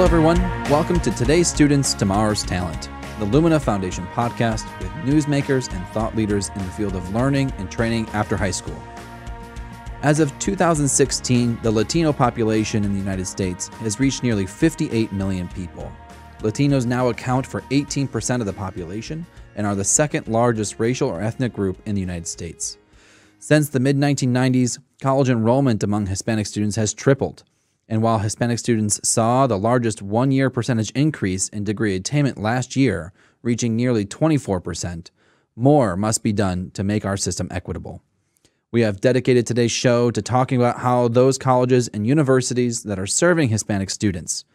Hello, everyone. Welcome to Today's Students, Tomorrow's Talent, the Lumina Foundation podcast with newsmakers and thought leaders in the field of learning and training after high school. As of 2016, the Latino population in the United States has reached nearly 58 million people. Latinos now account for 18% of the population and are the second largest racial or ethnic group in the United States. Since the mid-1990s, college enrollment among Hispanic students has tripled. And while Hispanic students saw the largest one-year percentage increase in degree attainment last year, reaching nearly 24%, more must be done to make our system equitable. We have dedicated today's show to talking about how those colleges and universities that are serving Hispanic students,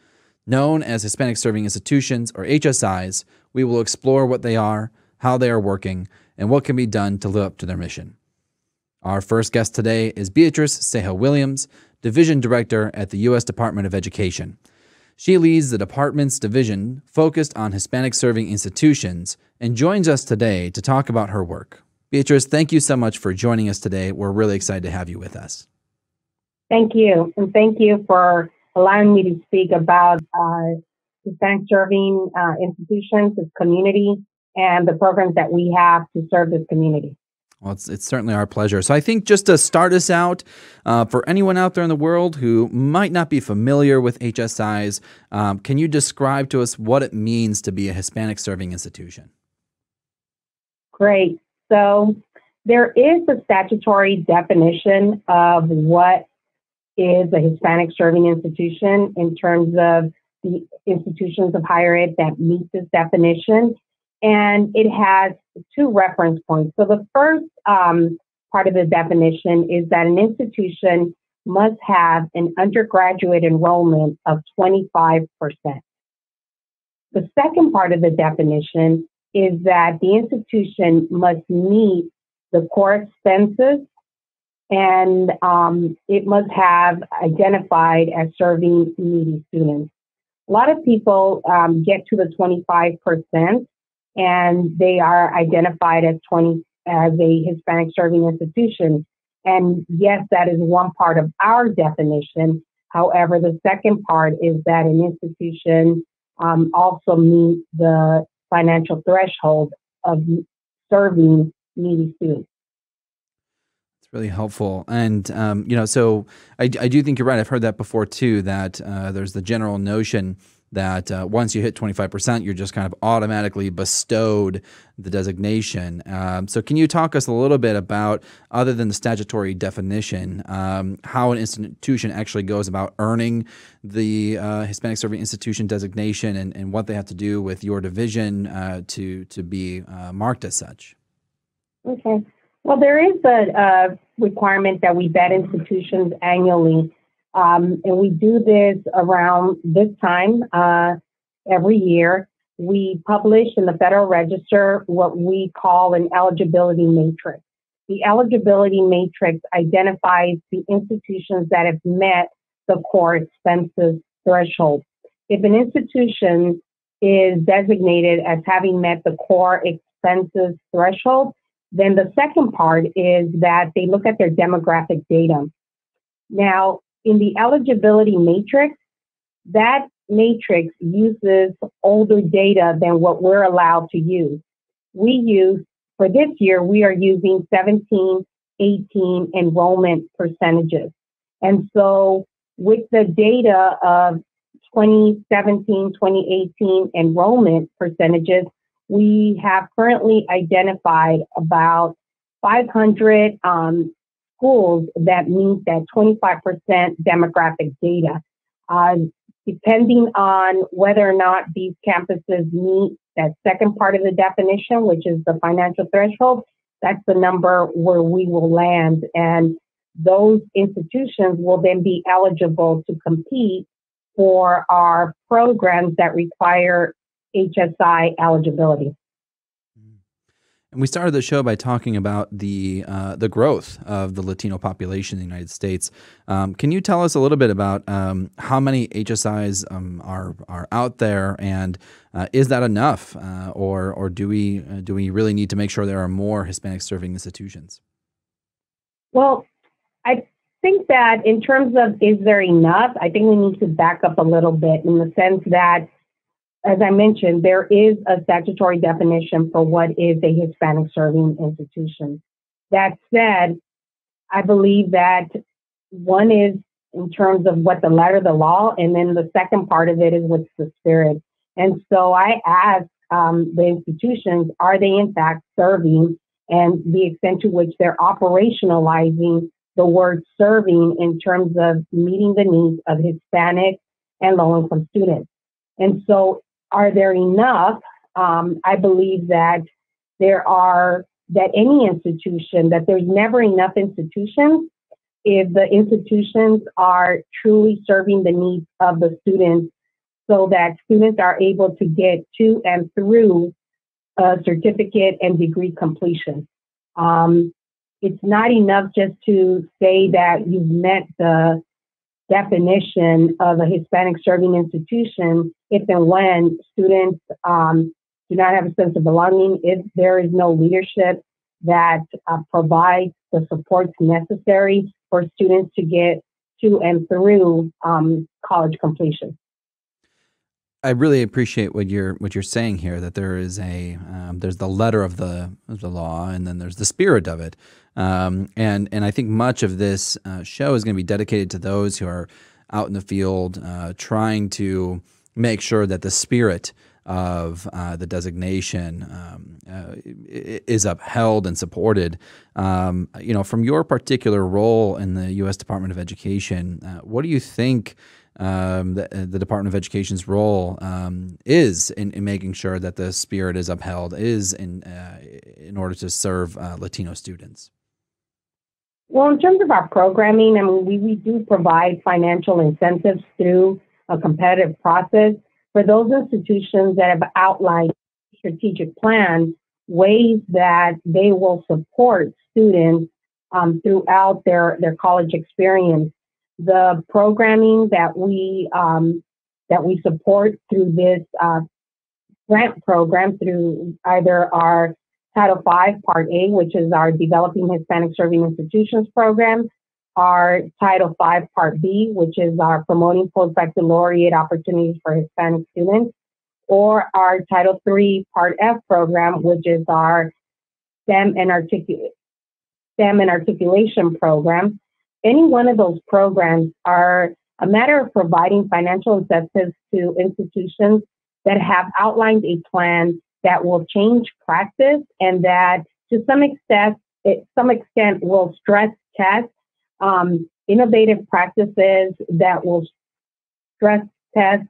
known as Hispanic Serving Institutions or HSIs, we will explore what they are, how they are working, and what can be done to live up to their mission. Our first guest today is Beatrice Ceja-Williams, Division Director at the U.S. Department of Education. She leads the department's division focused on Hispanic serving institutions and joins us today to talk about her work. Beatrice, thank you so much for joining us today. We're really excited to have you with us. Thank you. And thank you for allowing me to speak about Hispanic serving institutions, this community, and the programs that we have to serve this community. Well, it's certainly our pleasure. So I think just to start us out, for anyone out there in the world who might not be familiar with HSIs, can you describe to us what it means to be a Hispanic serving institution? Great. So there is a statutory definition of what is a Hispanic serving institution in terms of the institutions of higher ed that meet this definition. And it has two reference points. So the first part of the definition is that an institution must have an undergraduate enrollment of 25%. The second part of the definition is that the institution must meet the core expenses and it must have identified as serving needy students. A lot of people get to the 25%. And they are identified as a Hispanic serving institution. And yes, that is one part of our definition. However, the second part is that an institution also meets the financial threshold of serving needy students. It's really helpful. And, so I do think you're right. I've heard that before, too, that there's the general notion that once you hit 25%, you're just kind of automatically bestowed the designation. So can you talk us a little bit about, other than the statutory definition, how an institution actually goes about earning the Hispanic Serving Institution designation and what they have to do with your division to be marked as such? Okay. Well, there is a requirement that we vet institutions annually. And we do this around this time every year. We publish in the Federal Register what we call an eligibility matrix. The eligibility matrix identifies the institutions that have met the core expenses threshold. If an institution is designated as having met the core expenses threshold, then the second part is that they look at their demographic data. Now, in the eligibility matrix, that matrix uses older data than what we're allowed to use. For this year, we are using 17, 18 enrollment percentages. And so with the data of 2017, 2018 enrollment percentages, we have currently identified about 500 schools that meet that 25% demographic data. Depending on whether or not these campuses meet that second part of the definition, which is the financial threshold, that's the number where we will land. And those institutions will then be eligible to compete for our programs that require HSI eligibility. And we started the show by talking about the growth of the Latino population in the United States. Can you tell us a little bit about how many HSIs are out there, and is that enough, or do we really need to make sure there are more Hispanic serving institutions? Well, think that in terms of is there enough, I think we need to back up a little bit in the sense that, as I mentioned, there is a statutory definition for what is a Hispanic serving institution. That said, I believe that one is in terms of what the letter of the law, and then the second part of it is what's the spirit. And so I ask the institutions, are they in fact serving, and the extent to which they're operationalizing the word serving in terms of meeting the needs of Hispanic and low-income students. And so are there enough? I believe that that any institution, that there's never enough institutions if the institutions are truly serving the needs of the students so that students are able to get to and through certificate and degree completion. It's not enough just to say that you've met the definition of a Hispanic serving institution if and when students do not have a sense of belonging, if there is no leadership that provides the supports necessary for students to get to and through college completion. I really appreciate what you're saying here. That there is there's the letter of the law, and then there's the spirit of it. And I think much of this show is going to be dedicated to those who are out in the field trying to make sure that the spirit of the designation is upheld and supported. From your particular role in the U.S. Department of Education, what do you think the Department of Education's role is in making sure that the spirit is upheld, is in order to serve Latino students? Well, in terms of our programming, I mean, we do provide financial incentives through a competitive process for those institutions that have outlined strategic plans, ways that they will support students throughout their college experience. The programming that we support through this grant program, through either our Title V Part A, which is our Developing Hispanic Serving Institutions program, our Title V Part B, which is our Promoting Post-Baccalaureate Opportunities for Hispanic Students, or our Title III Part F program, which is our STEM and Articulation program. Any one of those programs are a matter of providing financial incentives to institutions that have outlined a plan that will change practice and that to some extent will stress test innovative practices, that will stress test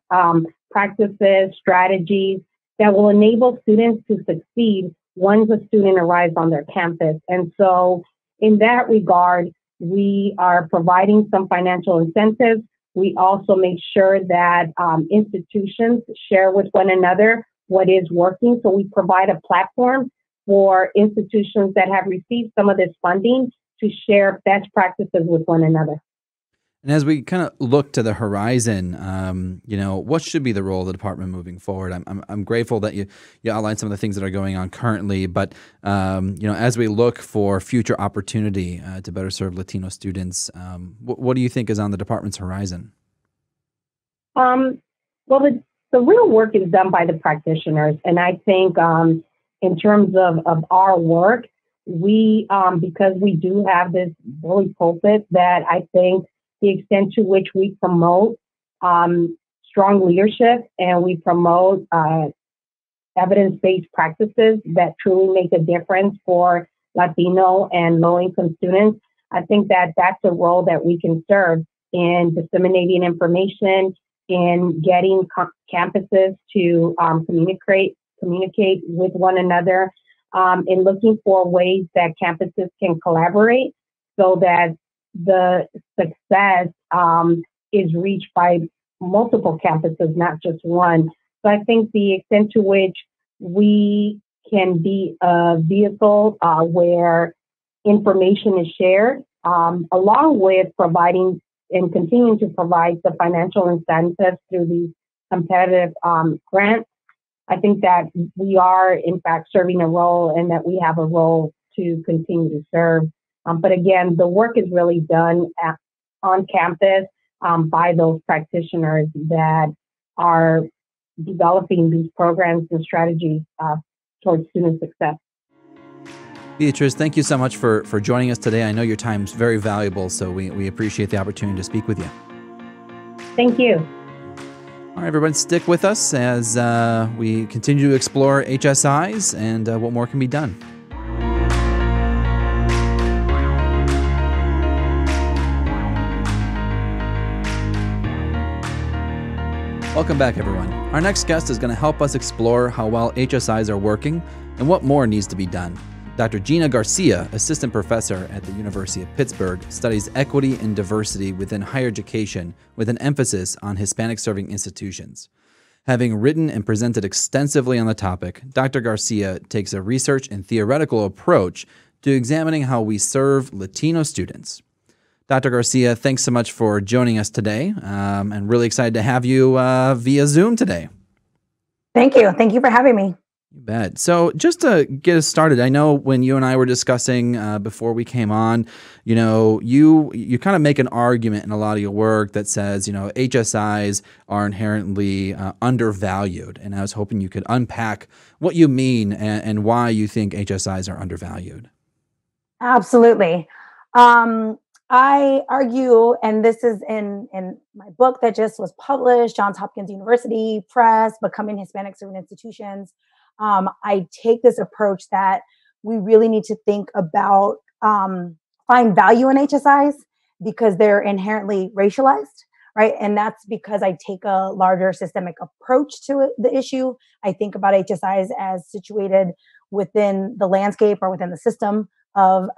practices, strategies that will enable students to succeed once a student arrives on their campus. And so in that regard, we are providing some financial incentives. We also make sure that institutions share with one another what is working. So we provide a platform for institutions that have received some of this funding to share best practices with one another. And as we kind of look to the horizon, what should be the role of the department moving forward? I'm grateful that you outlined some of the things that are going on currently, but as we look for future opportunity to better serve Latino students, what do you think is on the department's horizon? Well, the real work is done by the practitioners, and I think in terms of our work, we because we do have this bully pulpit, that I think the extent to which we promote strong leadership and we promote evidence-based practices that truly make a difference for Latino and low-income students, I think that that's a role that we can serve in disseminating information, in getting campuses to communicate with one another, in looking for ways that campuses can collaborate so that the success is reached by multiple campuses, not just one. So I think the extent to which we can be a vehicle where information is shared, along with providing and continuing to provide the financial incentives through these competitive grants, I think that we are, in fact, serving a role and that we have a role to continue to serve But again, the work is really done on campus by those practitioners that are developing these programs and strategies towards student success. Beatrice, thank you so much for joining us today. I know your time's very valuable, so we appreciate the opportunity to speak with you. Thank you. All right, everyone, stick with us as we continue to explore HSIs and what more can be done. Welcome back, everyone. Our next guest is going to help us explore how well HSIs are working and what more needs to be done. Dr. Gina Garcia, assistant professor at the University of Pittsburgh, studies equity and diversity within higher education with an emphasis on Hispanic-serving institutions. Having written and presented extensively on the topic, Dr. Garcia takes a research and theoretical approach to examining how we serve Latino students. Dr. Garcia, thanks so much for joining us today, and really excited to have you via Zoom today. Thank you. Thank you for having me. You bet. So just to get us started, I know when you and I were discussing before we came on, you kind of make an argument in a lot of your work that says, HSIs are inherently undervalued. And I was hoping you could unpack what you mean and why you think HSIs are undervalued. Absolutely. I argue, and this is in my book that just was published, Johns Hopkins University Press, Becoming Hispanic-Serving Institutions. I take this approach that we really need to think about, find value in HSIs because they're inherently racialized, right? And that's because I take a larger systemic approach to the issue. I think about HSIs as situated within the landscape or within the system of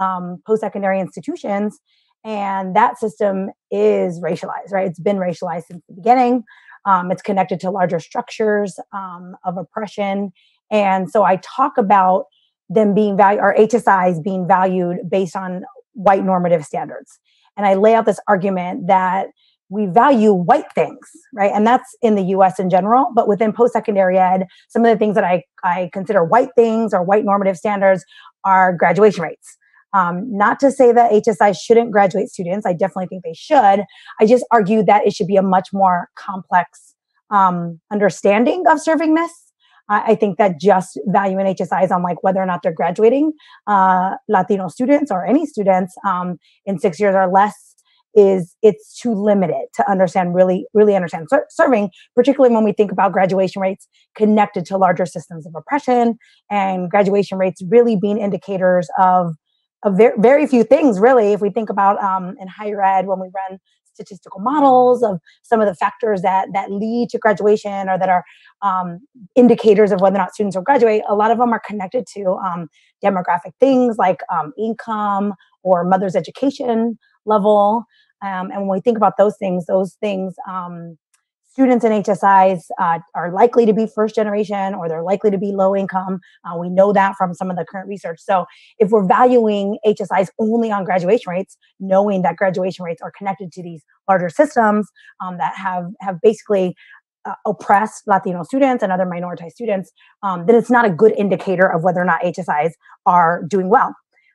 post-secondary institutions. And that system is racialized, right? It's been racialized since the beginning. It's connected to larger structures of oppression. And so I talk about them being valued, or HSIs being valued based on white normative standards. And I lay out this argument that we value white things, right? And that's in the US in general, but within post-secondary ed, some of the things that I consider white things or white normative standards are graduation rates. Not to say that HSIs shouldn't graduate students. I definitely think they should. I just argue that it should be a much more complex understanding of serving this. I think that just valuing HSIs on like whether or not they're graduating Latino students or any students in 6 years or less it's too limited to understand, really understand serving, particularly when we think about graduation rates connected to larger systems of oppression and graduation rates really being indicators of very few things, really. If we think about in higher ed, when we run statistical models of some of the factors that lead to graduation or that are indicators of whether or not students will graduate, a lot of them are connected to demographic things like income or mother's education level. And when we think about those things, students in HSIs are likely to be first generation or they're likely to be low income. We know that from some of the current research. So if we're valuing HSIs only on graduation rates, knowing that graduation rates are connected to these larger systems that have basically oppressed Latino students and other minoritized students, then it's not a good indicator of whether or not HSIs are doing well.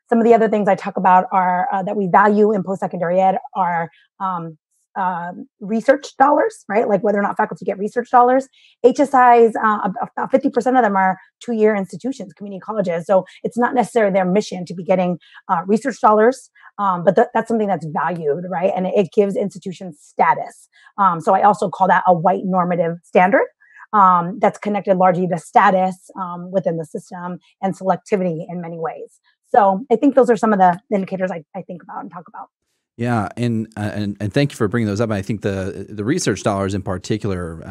Some of the other things I talk about are that we value in post-secondary ed are research dollars, right? Like whether or not faculty get research dollars. HSIs, about 50% of them are 2-year institutions, community colleges. So it's not necessarily their mission to be getting research dollars, but that's something that's valued, right? And it gives institutions status. So I also call that a white normative standard that's connected largely to status within the system and selectivity in many ways. So I think those are some of the indicators I think about and talk about. Yeah, and thank you for bringing those up. I think the research dollars in particular,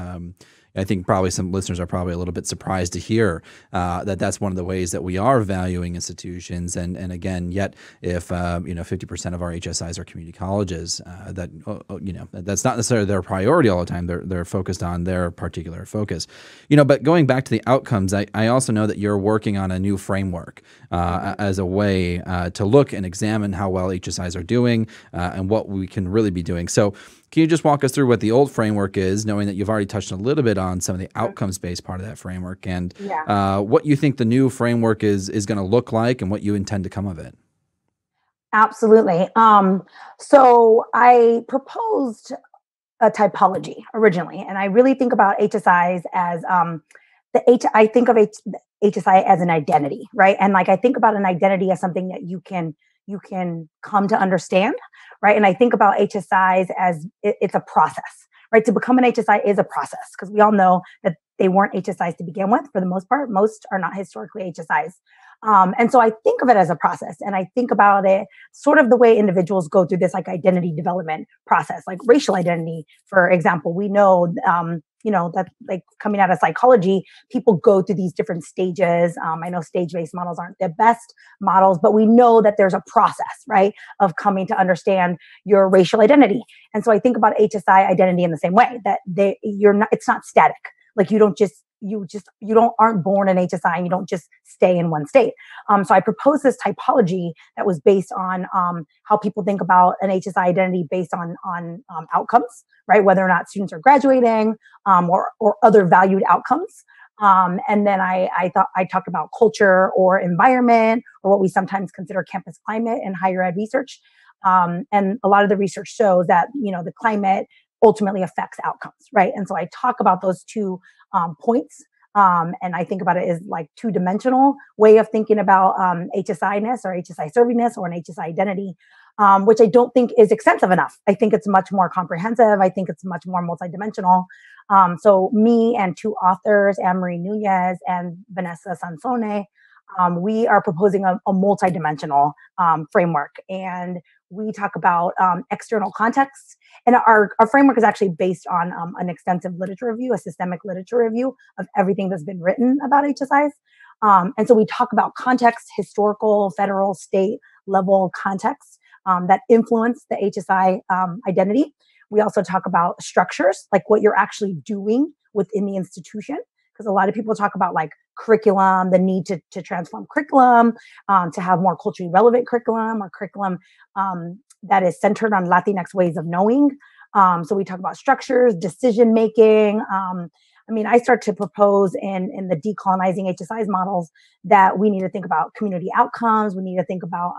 I think probably some listeners are probably a little bit surprised to hear that's one of the ways that we are valuing institutions. And again, yet if 50% of our HSIs are community colleges, that's not necessarily their priority all the time. They're focused on their particular focus. But going back to the outcomes, I also know that you're working on a new framework as a way to look and examine how well HSIs are doing and what we can really be doing. So can you just walk us through what the old framework is, knowing that you've already touched a little bit on some of the outcomes-based part of that framework, and what you think the new framework is going to look like and what you intend to come of it? Absolutely. So I proposed a typology originally, and I really think about HSIs as I think of HSI as an identity, right? And like I think about an identity as something that you can come to understand, right? And I think about HSIs as it's a process, right? To become an HSI is a process because we all know that they weren't HSIs to begin with for the most part. Most are not historically HSIs. And so I think of it as a process, and I think about it sort of the way individuals go through this like identity development process, like racial identity, for example. We know, that like coming out of psychology, people go through these different stages. I know stage-based models aren't the best models, but we know that there's a process, right, of coming to understand your racial identity. And so I think about HSI identity in the same way that it's not static. Like aren't born an HSI and you don't just stay in one state. So I proposed this typology that was based on how people think about an HSI identity based on outcomes, right? Whether or not students are graduating or other valued outcomes. And then I talked about culture or environment or what we sometimes consider campus climate in higher ed research. And a lot of the research shows that, the climate ultimately affects outcomes, right? And so I talk about those two points. And I think about it as like two-dimensional way of thinking about HSI-ness or HSI servingness or an HSI identity, which I don't think is extensive enough. I think it's much more comprehensive. I think it's much more multidimensional. So me and two authors, Anne-Marie Nunez and Vanessa Sansone, we are proposing a multidimensional framework. And we talk about external context. And our framework is actually based on an extensive literature review, a systemic literature review of everything that's been written about HSIs. And so we talk about context, historical, federal, state level context that influence the HSI identity. We also talk about structures, like what you're actually doing within the institution. Because a lot of people talk about like curriculum, the need to transform curriculum, to have more culturally relevant curriculum or curriculum that is centered on Latinx ways of knowing. So we talk about structures, decision making. I start to propose in the decolonizing HSIs models that we need to think about community outcomes. We need to think about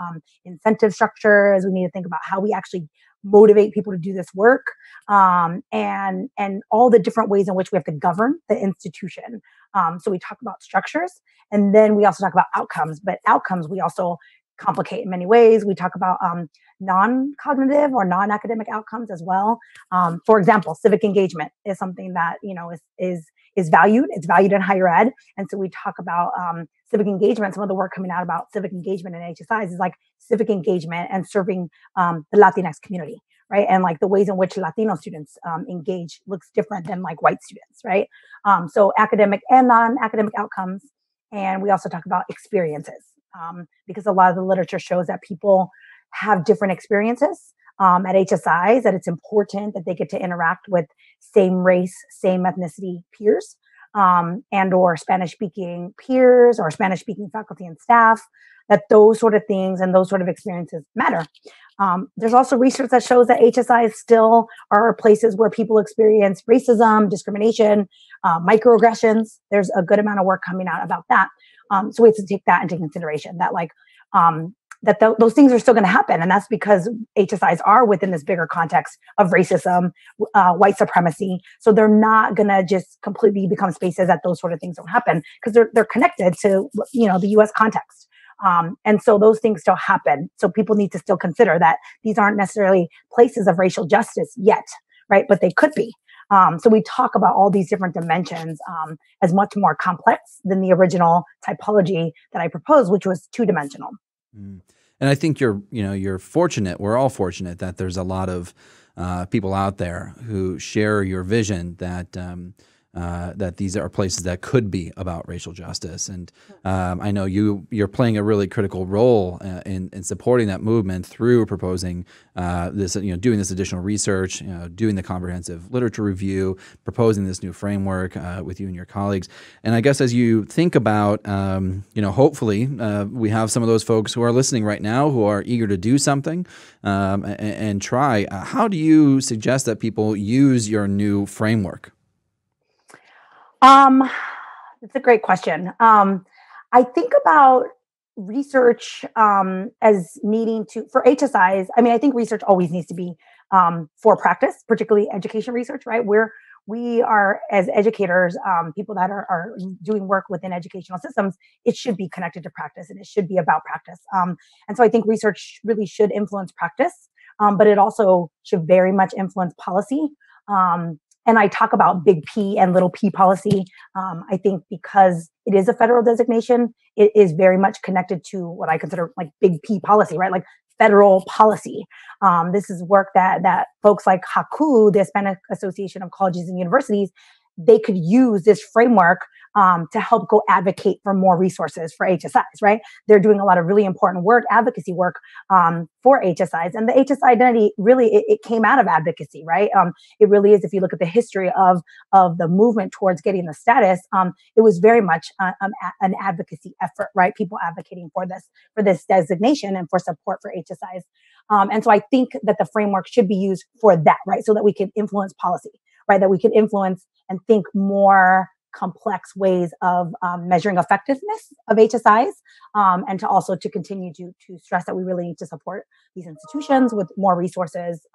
incentive structures. We need to think about how we actually motivate people to do this work, and all the different ways in which we have to govern the institution. So we talk about structures, and then we also talk about outcomes. But outcomes we also complicate in many ways. We talk about non-cognitive or non-academic outcomes as well. For example, civic engagement is something that is valued. It's valued in higher ed, and so we talk about civic engagement. Some of the work coming out about civic engagement in HSIs is like civic engagement and serving the Latinx community, right? And like the ways in which Latino students engage looks different than like white students, right? So academic and non-academic outcomes. And we also talk about experiences, because a lot of the literature shows that people have different experiences at HSIs, that it's important that they get to interact with same race, same ethnicity peers, and or Spanish-speaking peers or Spanish-speaking faculty and staff, that those sort of things and those sort of experiences matter. There's also research that shows that HSIs still are places where people experience racism, discrimination, microaggressions. There's a good amount of work coming out about that. So we have to take that into consideration, that those things are still going to happen. And that's because HSIs are within this bigger context of racism, white supremacy. So they're not going to just completely become spaces that those sort of things don't happen, because they're connected to, the US context. And so those things still happen. So people need to still consider that these aren't necessarily places of racial justice yet, right? But they could be. So we talk about all these different dimensions as much more complex than the original typology that I proposed, which was two-dimensional. Mm. And I think you're fortunate. We're all fortunate that there's a lot of people out there who share your vision that that these are places that could be about racial justice. And I know you're playing a really critical role in supporting that movement through proposing this, doing this additional research, doing the comprehensive literature review, proposing this new framework with you and your colleagues. And I guess as you think about, hopefully we have some of those folks who are listening right now who are eager to do something and try. How do you suggest that people use your new framework? That's a great question. I think about research as needing to, for HSIs, I mean, I think research always needs to be for practice, particularly education research, right? We are, as educators, people that are doing work within educational systems, it should be connected to practice and it should be about practice. And so I think research really should influence practice, but it also should very much influence policy. And I talk about big P and little p policy. I think because it is a federal designation, it is very much connected to what I consider like big P policy, right? Like federal policy. This is work that folks like HACU, the Hispanic Association of Colleges and Universities, they could use this framework to help go advocate for more resources for HSIs, right? They're doing a lot of really important work, advocacy work for HSIs. And the HSI identity really, it came out of advocacy, right? It really is, if you look at the history of the movement towards getting the status, it was very much an advocacy effort, right? People advocating for this designation and for support for HSIs. And so I think that the framework should be used for that, right? So that we can influence policy, right? That we can influence and think more complex ways of measuring effectiveness of HSIs, and to also to continue to stress that we really need to support these institutions with more resources,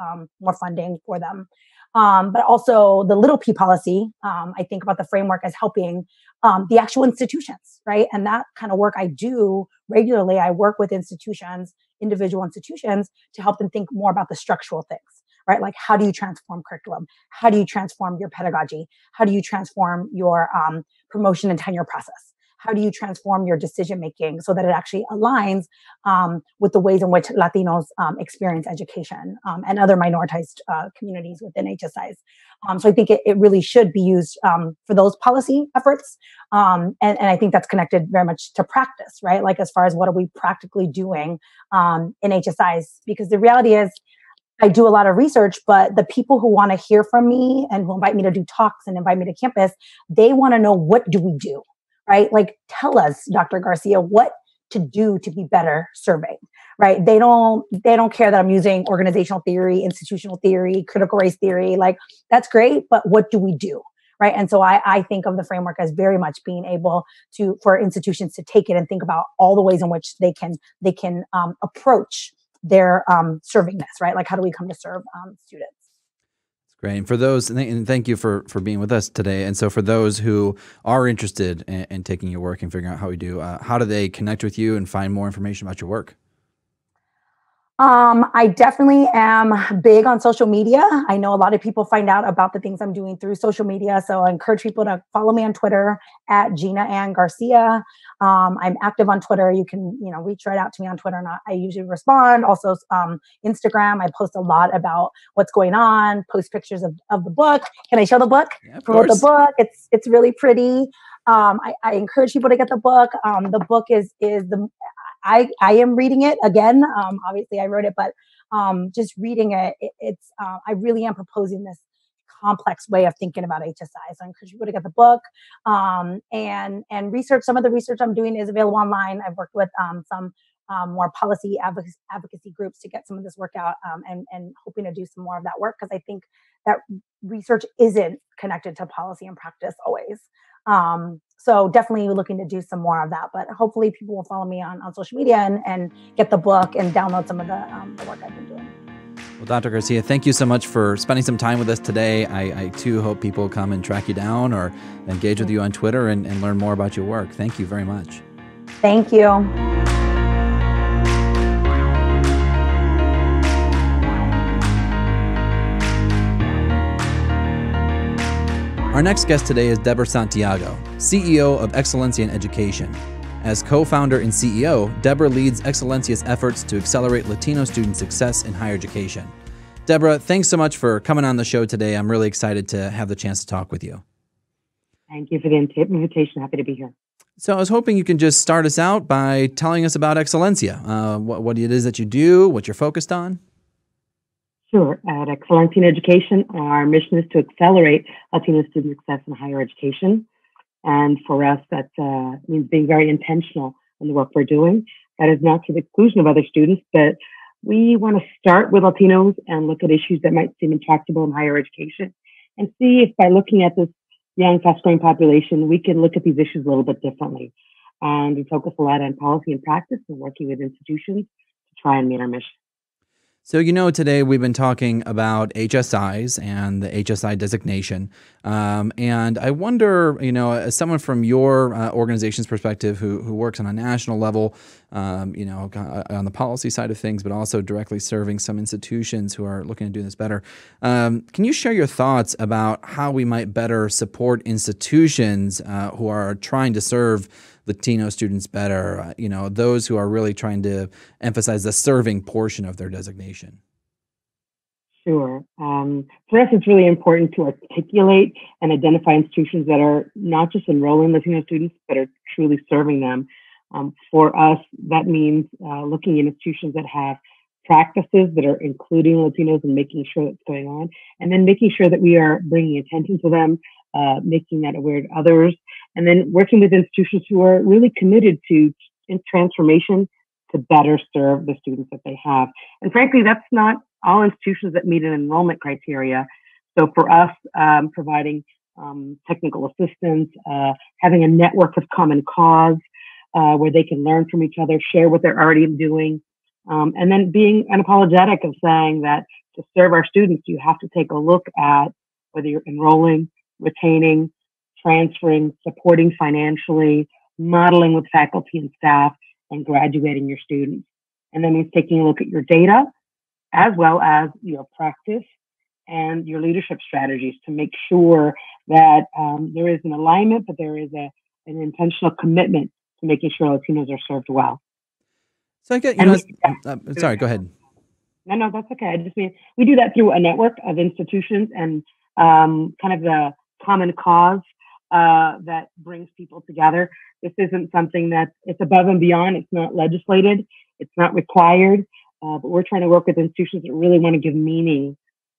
more funding for them. But also the little p policy, I think about the framework as helping the actual institutions, right? And that kind of work I do regularly. I work with institutions, individual institutions, to help them think more about the structural things. Right? Like, how do you transform curriculum? How do you transform your pedagogy? How do you transform your promotion and tenure process? How do you transform your decision making so that it actually aligns with the ways in which Latinos experience education and other minoritized communities within HSIs? So I think it really should be used for those policy efforts. And I think that's connected very much to practice, right? Like, as far as what are we practically doing in HSIs? Because the reality is, I do a lot of research, but the people who want to hear from me and who invite me to do talks and invite me to campus, they want to know, what do we do, right? Like, tell us, Dr. Garcia, what to do to be better surveying, right? They don't care that I'm using organizational theory, institutional theory, critical race theory. Like, that's great, but what do we do? Right. And so I think of the framework as very much being able for institutions to take it and think about all the ways in which they can approach their servingness, right? Like, how do we come to serve students? That's great. And for those, and thank you for being with us today. And so for those who are interested in taking your work and figuring out how we do, how do they connect with you and find more information about your work? I definitely am big on social media. I know a lot of people find out about the things I'm doing through social media. So I encourage people to follow me on Twitter at Gina Garcia. I'm active on Twitter. You can, reach right out to me on Twitter, and I usually respond. Also, Instagram, I post a lot about what's going on, post pictures of the book. Can I show the book? Yeah, promote the book. It's really pretty. I encourage people to get the book. The book is I am reading it again. Obviously I wrote it, but just reading it, I really am proposing this complex way of thinking about HSI. So I encourage people to get the book and research. Some of the research I'm doing is available online. I've worked with some more policy advocacy groups to get some of this work out, and hoping to do some more of that work, because I think that research isn't connected to policy and practice always. So definitely looking to do some more of that, but hopefully people will follow me on social media and get the book and download some of the work I've been doing. Well, Dr. Garcia, thank you so much for spending some time with us today. I too hope people come and track you down or engage with you on Twitter and learn more about your work. Thank you very much. Thank you. Our next guest today is Debra Santiago, CEO of Excelencia in Education. As co-founder and CEO, Debra leads Excelencia's efforts to accelerate Latino student success in higher education. Debra, thanks so much for coming on the show today. I'm really excited to have the chance to talk with you. Thank you for the invitation. Happy to be here. So I was hoping you can just start us out by telling us about Excelencia, what it is that you do, what you're focused on. Sure. At Excelencia in Education, our mission is to accelerate Latino student success in higher education. And for us, that means being very intentional in the work we're doing. That is not to the exclusion of other students, but we want to start with Latinos and look at issues that might seem intractable in higher education and see if by looking at this young, fast-growing population, we can look at these issues a little bit differently. and we focus a lot on policy and practice and working with institutions to try and meet our mission. So, today we've been talking about HSIs and the HSI designation. And I wonder, as someone from your organization's perspective who works on a national level, on the policy side of things, but also directly serving some institutions who are looking to do this better. Can you share your thoughts about how we might better support institutions who are trying to serve Latino students better, those who are really trying to emphasize the serving portion of their designation? Sure. For us, it's really important to articulate and identify institutions that are not just enrolling Latino students, but are truly serving them. For us, that means looking at institutions that have practices that are including Latinos and making sure that's going on, and then making sure that we are bringing attention to them, making that aware to others, and then working with institutions who are really committed to transformation to better serve the students that they have. And frankly, that's not all institutions that meet an enrollment criteria. So for us, providing technical assistance, having a network of common cause where they can learn from each other, share what they're already doing, and then being unapologetic of saying that to serve our students, you have to take a look at whether you're enrolling, retaining, transferring, supporting financially, modeling with faculty and staff, and graduating your students. And that means taking a look at your data as well as your practice and your leadership strategies to make sure that there is an alignment, but there is an intentional commitment to making sure Latinos are served well. So I get, sorry, go ahead. No, that's okay. I just mean we do that through a network of institutions and kind of the common cause that brings people together. This isn't something that it's above and beyond. It's not legislated. It's not required. But we're trying to work with institutions that really want to give meaning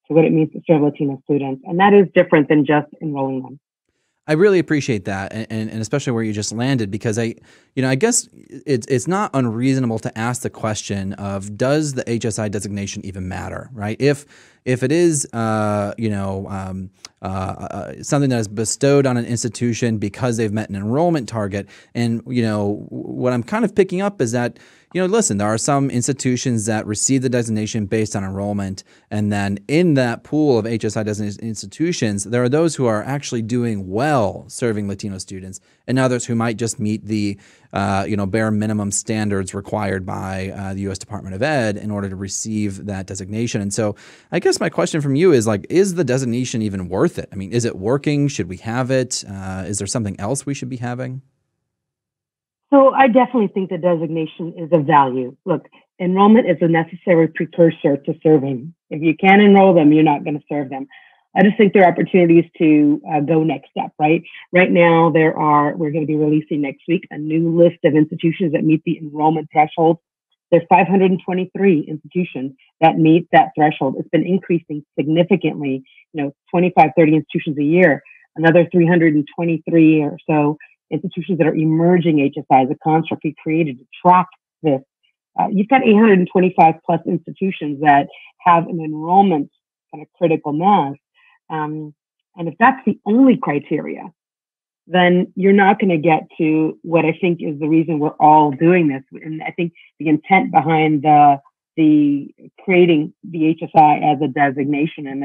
to what it means to serve Latino students. And that is different than just enrolling them. I really appreciate that, and especially where you just landed, because I guess it's not unreasonable to ask the question of, does the HSI designation even matter, right? If it is something that is bestowed on an institution because they've met an enrollment target, and what I'm kind of picking up is that listen, there are some institutions that receive the designation based on enrollment, and then in that pool of HSI designated institutions, there are those who are actually doing well serving Latino students, and others who might just meet the bare minimum standards required by the U.S. Department of Ed in order to receive that designation. And so I guess my question from you is, is the designation even worth it? I mean, is it working? Should we have it? Is there something else we should be having? So I definitely think the designation is of value. Look, enrollment is a necessary precursor to serving. If you can't enroll them, you're not going to serve them. I just think there are opportunities to go next step, right? Right now, we're going to be releasing next week a new list of institutions that meet the enrollment threshold. There's 523 institutions that meet that threshold. It's been increasing significantly, 25, 30 institutions a year, another 323 or so institutions that are emerging HSIs, a construct we created to track this. You've got 825 plus institutions that have an enrollment kind of critical mass. And if that's the only criteria, then you're not going to get to what I think is the reason we're all doing this. And I think the intent behind the creating the HSI as a designation and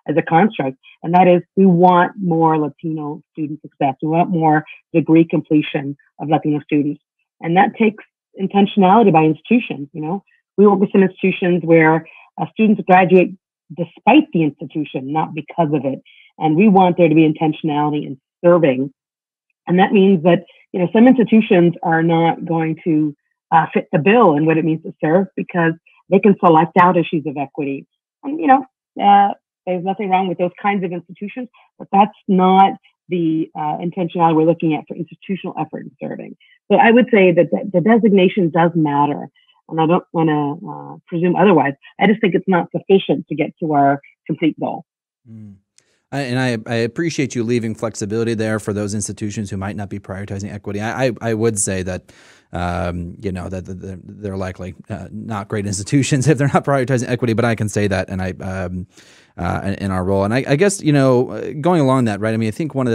as a construct, and that is we want more Latino student success. We want more degree completion of Latino students. And that takes intentionality by institutions. We work with some institutions where students graduate despite the institution, not because of it. And we want there to be intentionality in serving. And that means that, some institutions are not going to fit the bill in what it means to serve because they can select out issues of equity. And, there's nothing wrong with those kinds of institutions, but that's not the intentionality we're looking at for institutional effort in serving. So I would say that the designation does matter, and I don't want to presume otherwise. I just think it's not sufficient to get to our complete goal. Mm. I appreciate you leaving flexibility there for those institutions who might not be prioritizing equity. I would say that that they're likely not great institutions if they're not prioritizing equity. But I can say that, and in our role, and I guess going along that, right? I mean, I think one of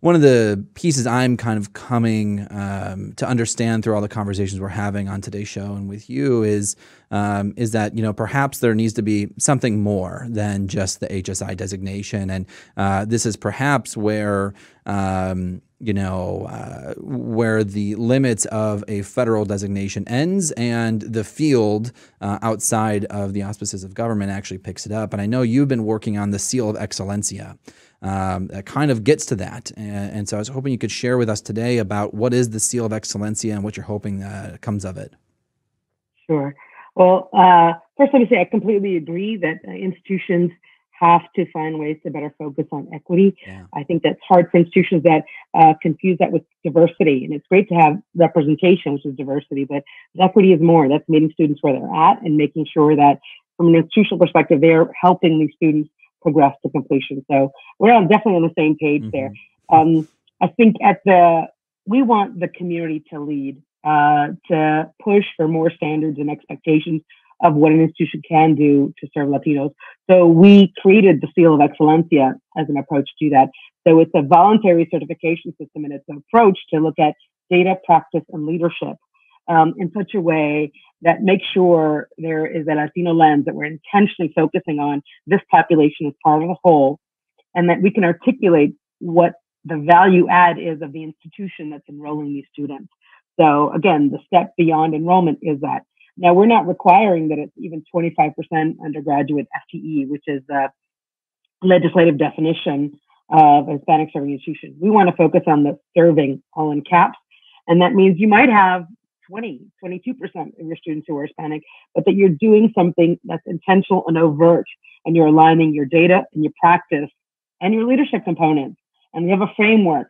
one of the pieces I'm kind of coming to understand through all the conversations we're having on today's show and with you is that, you know, perhaps there needs to be something more than just the HSI designation. And this is perhaps where, where the limits of a federal designation ends and the field outside of the auspices of government actually picks it up. And I know you've been working on the Seal of Excelencia. That kind of gets to that. And so I was hoping you could share with us today about what is the Seal of Excelencia and what you're hoping comes of it. Sure. Well, first, let me say I completely agree that institutions have to find ways to better focus on equity. Yeah. I think that's hard for institutions that confuse that with diversity. And it's great to have representation, which is diversity, but equity is more. That's meeting students where they're at and making sure that from an institutional perspective, they're helping these students progress to completion. So we're definitely on the same page there. I think we want the community to lead, to push for more standards and expectations of what an institution can do to serve Latinos. So we created the Seal of Excelencia as an approach to that. So it's a voluntary certification system, and it's an approach to look at data, practice, and leadership in such a way that makes sure there is a Latino lens, that we're intentionally focusing on this population as part of the whole, and that we can articulate what the value add is of the institution that's enrolling these students. So again, the step beyond enrollment is that. Now, we're not requiring that it's even 25% undergraduate FTE, which is the legislative definition of a Hispanic serving institution. We want to focus on the serving, all in caps. And that means you might have 22% of your students who are Hispanic, but that you're doing something that's intentional and overt, and you're aligning your data and your practice and your leadership components. And we have a framework.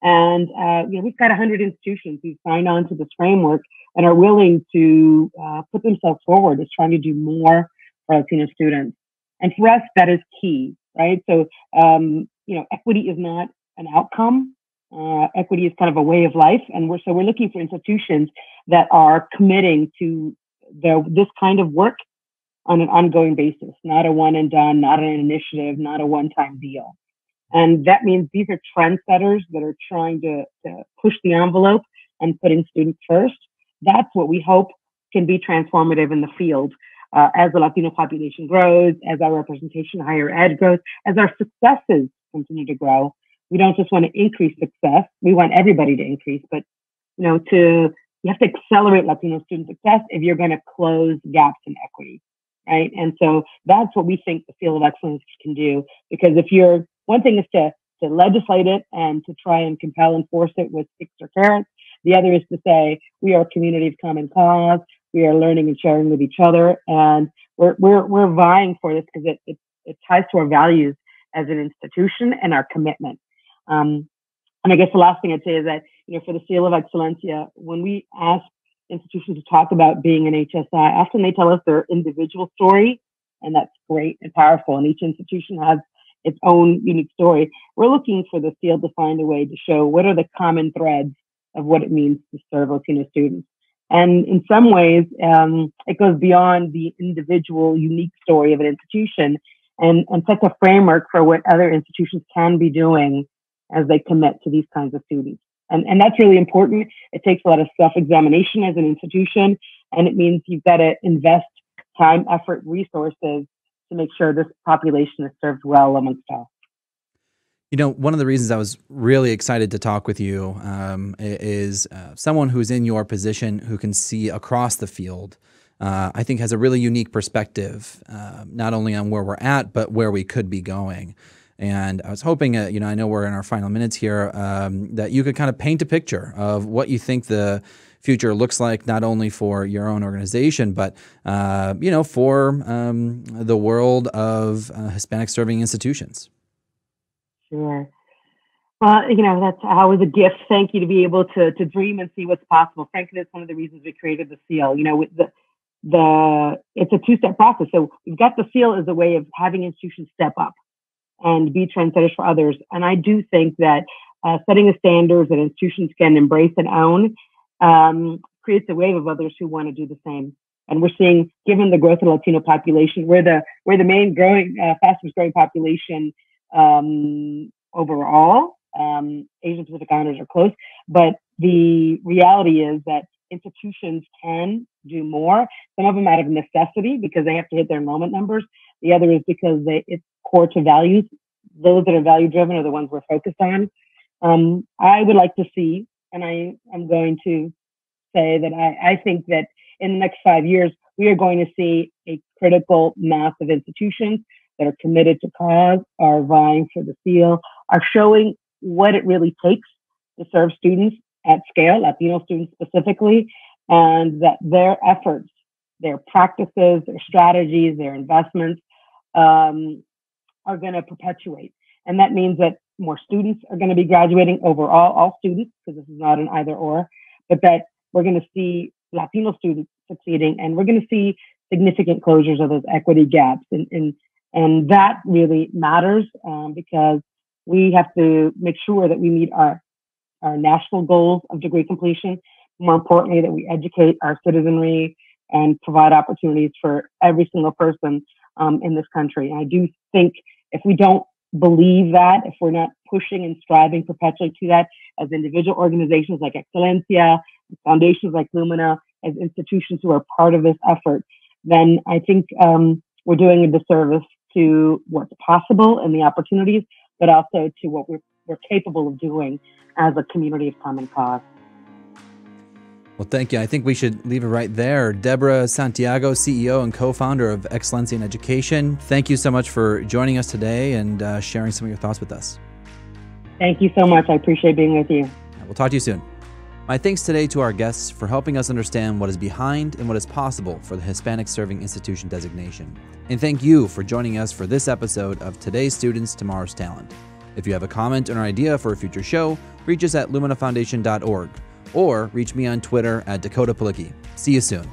And we've got 100 institutions who signed on to this framework and are willing to put themselves forward as trying to do more for Latino students. And for us, that is key, right? So, equity is not an outcome. Equity is kind of a way of life. And we're looking for institutions that are committing to this kind of work on an ongoing basis, not a one and done, not an initiative, not a one-time deal. And that means these are trendsetters that are trying to push the envelope and putting students first. That's what we hope can be transformative in the field as the Latino population grows, as our representation in higher ed grows, as our successes continue to grow. We don't just want to increase success. We want everybody to increase, but you have to accelerate Latino student success if you're going to close gaps in equity, right? And so that's what we think the Seal of Excellence can do, because one thing is to legislate it and to try and compel and force it with sticks or carrots. The other is to say, we are a community of common cause. We are learning and sharing with each other. And we're vying for this because it ties to our values as an institution and our commitment. And I guess the last thing I'd say is that, for the Seal of Excelencia, when we ask institutions to talk about being an HSI, often they tell us their individual story, and that's great and powerful. And each institution has its own unique story. We're looking for the Seal to find a way to show what are the common threads of what it means to serve Latino students. And in some ways, it goes beyond the individual unique story of an institution and sets a framework for what other institutions can be doing as they commit to these kinds of students. And that's really important. It takes a lot of self-examination as an institution, and it means you've got to invest time, effort, resources to make sure this population is served well amongst all. One of the reasons I was really excited to talk with you is someone who's in your position who can see across the field, I think has a really unique perspective, not only on where we're at, but where we could be going. And I was hoping, I know we're in our final minutes here, that you could kind of paint a picture of what you think the future looks like, not only for your own organization, but, for the world of Hispanic serving institutions. Sure. Well, that's always a gift. Thank you to be able to dream and see what's possible. Frankly, that's one of the reasons we created the Seal. With it's a two-step process. So we've got the Seal as a way of having institutions step up and be trendsetters for others. And I do think that setting a standard that institutions can embrace and own creates a wave of others who want to do the same. And we're seeing, given the growth of the Latino population, we're the main fastest growing population overall. Asian Pacific Islanders are close. But the reality is that institutions can do more. Some of them out of necessity because they have to hit their enrollment numbers. The other is because it's core to values. Those that are value driven are the ones we're focused on. I would like to see, and I'm going to say that I think that in the next 5 years, we are going to see a critical mass of institutions that are committed to cause, are vying for the seal, are showing what it really takes to serve students at scale, Latino students specifically, and that their efforts, their practices, their strategies, their investments are going to perpetuate. And that means that more students are going to be graduating overall, all students, because this is not an either or, but that we're going to see Latino students succeeding, and we're going to see significant closures of those equity gaps. And that really matters because we have to make sure that we meet our national goals of degree completion. More importantly, that we educate our citizenry and provide opportunities for every single person in this country. And I do think if we don't believe that, if we're not pushing and striving perpetually to that as individual organizations like Excelencia, foundations like Lumina, as institutions who are part of this effort, then I think we're doing a disservice to what's possible and the opportunities, but also to what we're capable of doing as a community of common cause. Well, thank you. I think we should leave it right there. Deborah Santiago, CEO and co-founder of Excelencia in Education, thank you so much for joining us today and sharing some of your thoughts with us. Thank you so much. I appreciate being with you. We'll talk to you soon. My thanks today to our guests for helping us understand what is behind and what is possible for the Hispanic Serving Institution designation. And thank you for joining us for this episode of Today's Students, Tomorrow's Talent. If you have a comment or an idea for a future show, reach us at luminafoundation.org or reach me on Twitter at Dakota Palicki. See you soon.